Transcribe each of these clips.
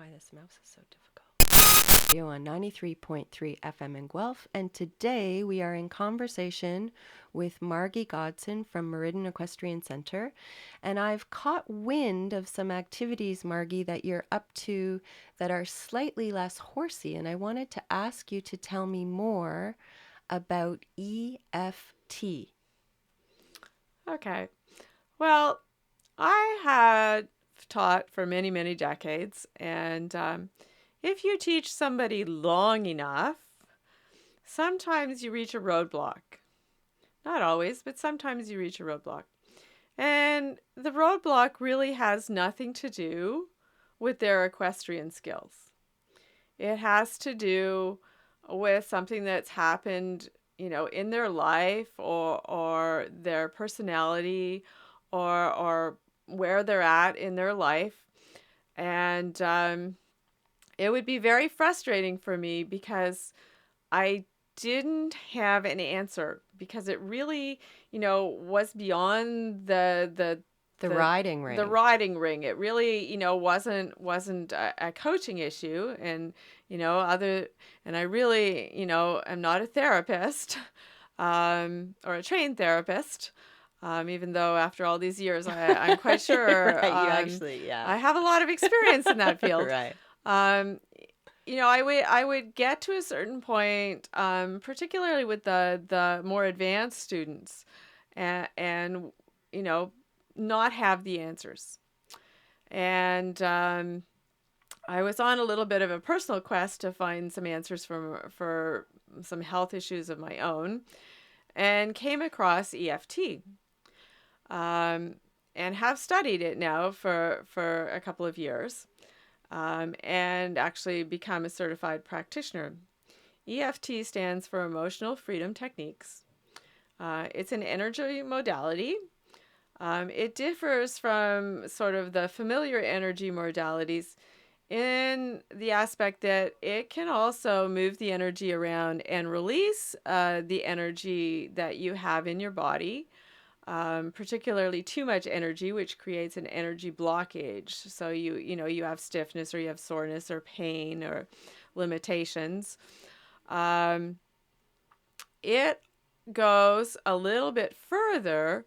why this mouse is so difficult. Radio on 93.3 FM in Guelph, and today we are in conversation with Margie Godson from Meriden Equestrian Center, and I've caught wind of some activities, Margie, that you're up to that are slightly less horsey, and I wanted to ask you to tell me more about EFT. Okay. Well, I had taught for many, many decades, and if you teach somebody long enough, sometimes you reach a roadblock. Not always, but sometimes you reach a roadblock. And the roadblock really has nothing to do with their equestrian skills. It has to do with something that's happened, in their life or their personality or where they're at in their life. And it would be very frustrating for me because I didn't have an answer because it really, was beyond the riding ring. The riding ring. It really, wasn't a coaching issue, and and I really, am not a therapist, or a trained therapist. Even though after all these years, I'm quite sure Right, you actually, yeah. I have a lot of experience in that field. Right. I would get to a certain point, particularly with the more advanced students, and not have the answers. And I was on a little bit of a personal quest to find some answers for some health issues of my own, and came across EFT. And have studied it now for a couple of years, and actually become a certified practitioner. EFT stands for Emotional Freedom Techniques. It's an energy modality. It differs from sort of the familiar energy modalities in the aspect that it can also move the energy around and release the energy that you have in your body. Particularly too much energy, which creates an energy blockage. So you have stiffness, or you have soreness or pain or limitations. It goes a little bit further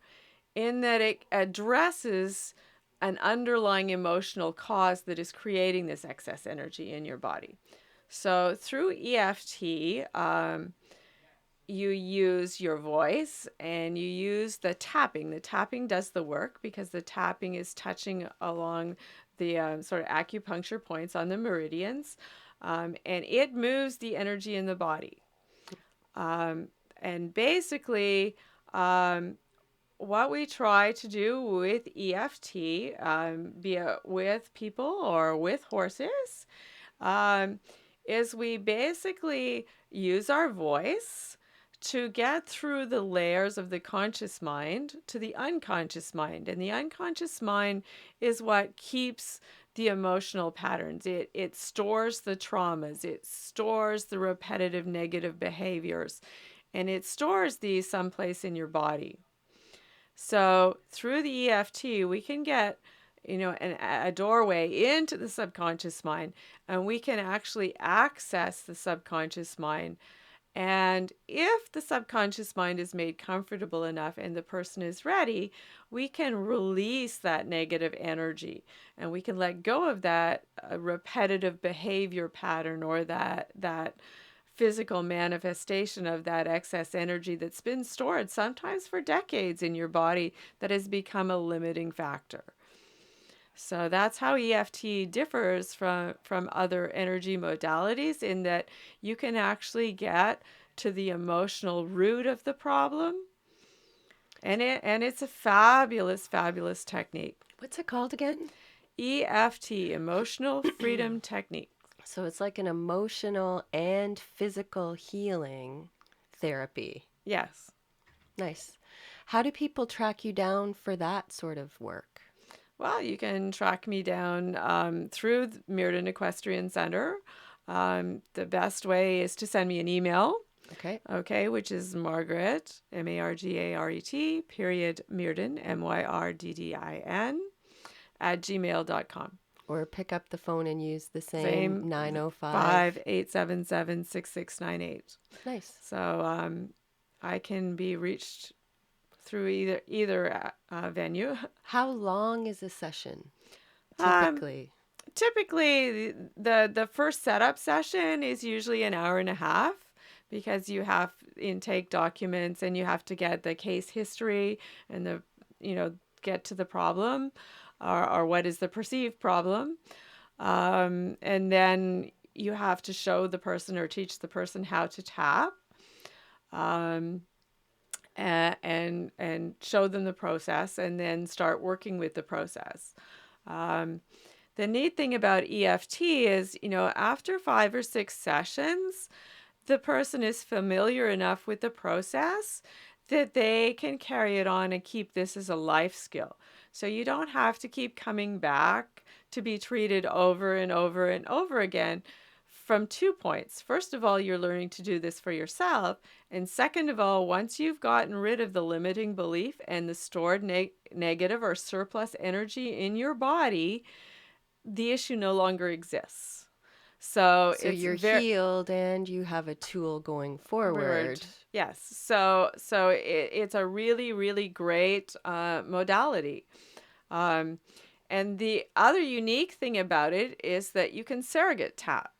in that it addresses an underlying emotional cause that is creating this excess energy in your body. So through EFT, you use your voice and you use the tapping. The tapping does the work because the tapping is touching along the sort of acupuncture points on the meridians, and it moves the energy in the body. And basically, what we try to do with EFT, be it with people or with horses, is we basically use our voice to get through the layers of the conscious mind to the unconscious mind. And the unconscious mind is what keeps the emotional patterns. It stores the traumas. It stores the repetitive negative behaviors. And it stores these someplace in your body. So through the EFT, we can get a doorway into the subconscious mind, and we can actually access the subconscious mind. And if the subconscious mind is made comfortable enough and the person is ready, we can release that negative energy, and we can let go of that repetitive behavior pattern, or that physical manifestation of that excess energy that's been stored sometimes for decades in your body that has become a limiting factor. So that's how EFT differs from other energy modalities, in that you can actually get to the emotional root of the problem. And it's a fabulous, fabulous technique. What's it called again? EFT, Emotional Freedom Technique. So it's like an emotional and physical healing therapy. Yes. Nice. How do people track you down for that sort of work? Well, you can track me down through the Meriden Equestrian Center. The best way is to send me an email. Okay, which is Margaret, Margaret, period, Meriden, Myrdin, @gmail.com. Or pick up the phone and use the same Same 905. 5-877-6698. Nice. So I can be reached through either venue. How long is a session Um, typically? Typically, the first setup session is usually an hour and a half because you have intake documents and you have to get the case history and get to the problem or what is the perceived problem. And then you have to show the person or teach the person how to tap. Um, and show them the process and then start working with the process. Um, the neat thing about EFT is, after 5 or 6 sessions, the person is familiar enough with the process that they can carry it on and keep this as a life skill. So you don't have to keep coming back to be treated over and over and over again from 2 points. First of all, you're learning to do this for yourself. And second of all, once you've gotten rid of the limiting belief and the stored negative or surplus energy in your body, the issue no longer exists. So So it's you're very healed and you have a tool going word. forward. Yes. So it's a really, really great modality. Um, and the other unique thing about it is that you can surrogate tap.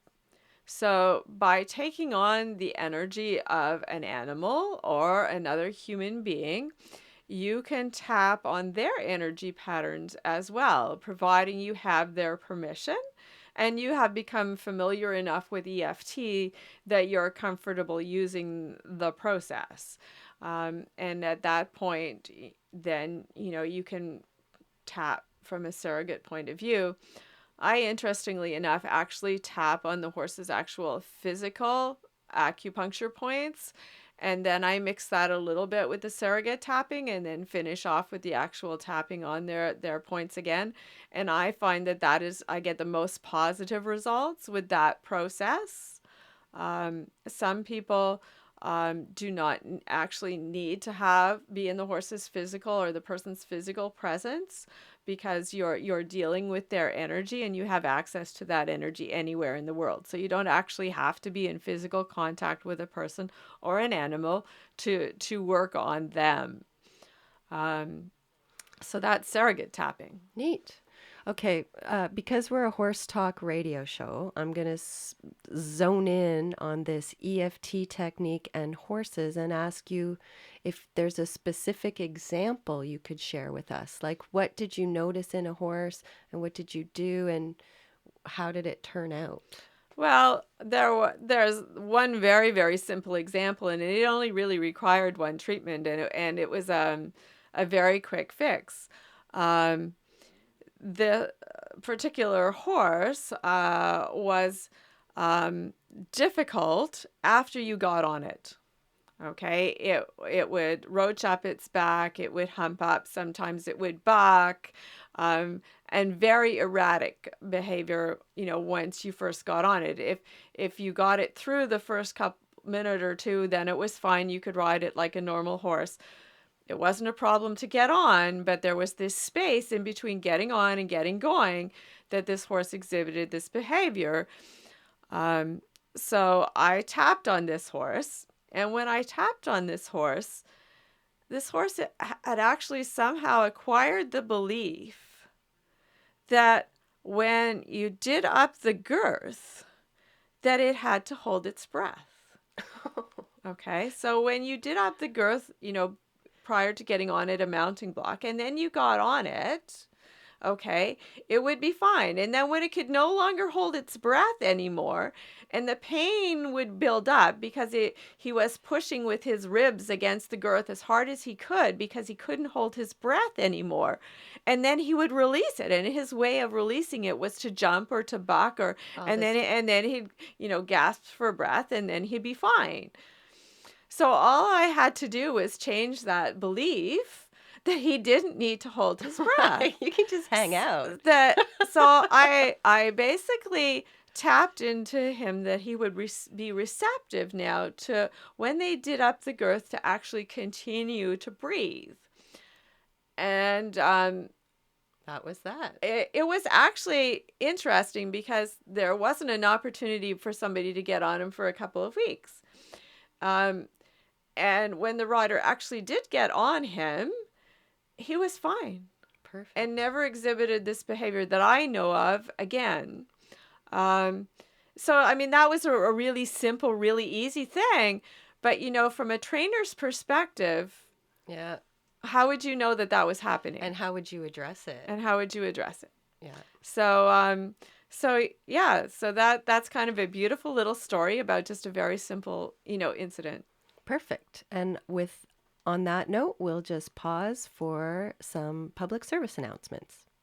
So by taking on the energy of an animal or another human being, you can tap on their energy patterns as well, providing you have their permission and you have become familiar enough with EFT that you're comfortable using the process. And at that point, then, you can tap from a surrogate point of view. I, interestingly enough, actually tap on the horse's actual physical acupuncture points. And then I mix that a little bit with the surrogate tapping and then finish off with the actual tapping on their points again. And I find I get the most positive results with that process. Some people do not actually need to be in the horse's physical or the person's physical presence because you're dealing with their energy and you have access to that energy anywhere in the world. So you don't actually have to be in physical contact with a person or an animal to work on them. So that's surrogate tapping. Neat. Okay, because we're a horse talk radio show, I'm going to zone in on this EFT technique and horses and ask you if there's a specific example you could share with us. Like, what did you notice in a horse and what did you do and how did it turn out? Well, there's one very, very simple example, and it only really required one treatment, and it was a very quick fix. The particular horse was difficult after you got on it. Okay, it would roach up its back, it would hump up, sometimes it would buck, and very erratic behavior, once you first got on it. If you got it through the first minute or two, then it was fine. You could ride it like a normal horse. It wasn't a problem to get on, but there was this space in between getting on and getting going that this horse exhibited this behavior. So I tapped on this horse. And when I tapped on this horse had actually somehow acquired the belief that when you did up the girth, that it had to hold its breath. Okay, so when you did up the girth, prior to getting on it, a mounting block, and then you got on it, okay, it would be fine. And then when it could no longer hold its breath anymore, and the pain would build up because he was pushing with his ribs against the girth as hard as he could because he couldn't hold his breath anymore. And then he would release it, and his way of releasing it was to jump or to buck and then he'd, gasp for breath, and then he'd be fine. So all I had to do was change that belief that he didn't need to hold his breath. You can just hang out. So I basically tapped into him that he would be receptive now to when they did up the girth to actually continue to breathe. And that was that. It was actually interesting because there wasn't an opportunity for somebody to get on him for a couple of weeks. Um, and when the rider actually did get on him, he was fine and Perfect. never exhibited this behavior that I know of again. Um, so, I mean, that was a really simple, really easy thing. But, from a trainer's perspective, Yeah. how would you know that that was happening? And how would you address it? And how would you address it? Yeah. So that's kind of a beautiful little story about just a very simple, incident. Perfect. And on that note, we'll just pause for some public service announcements.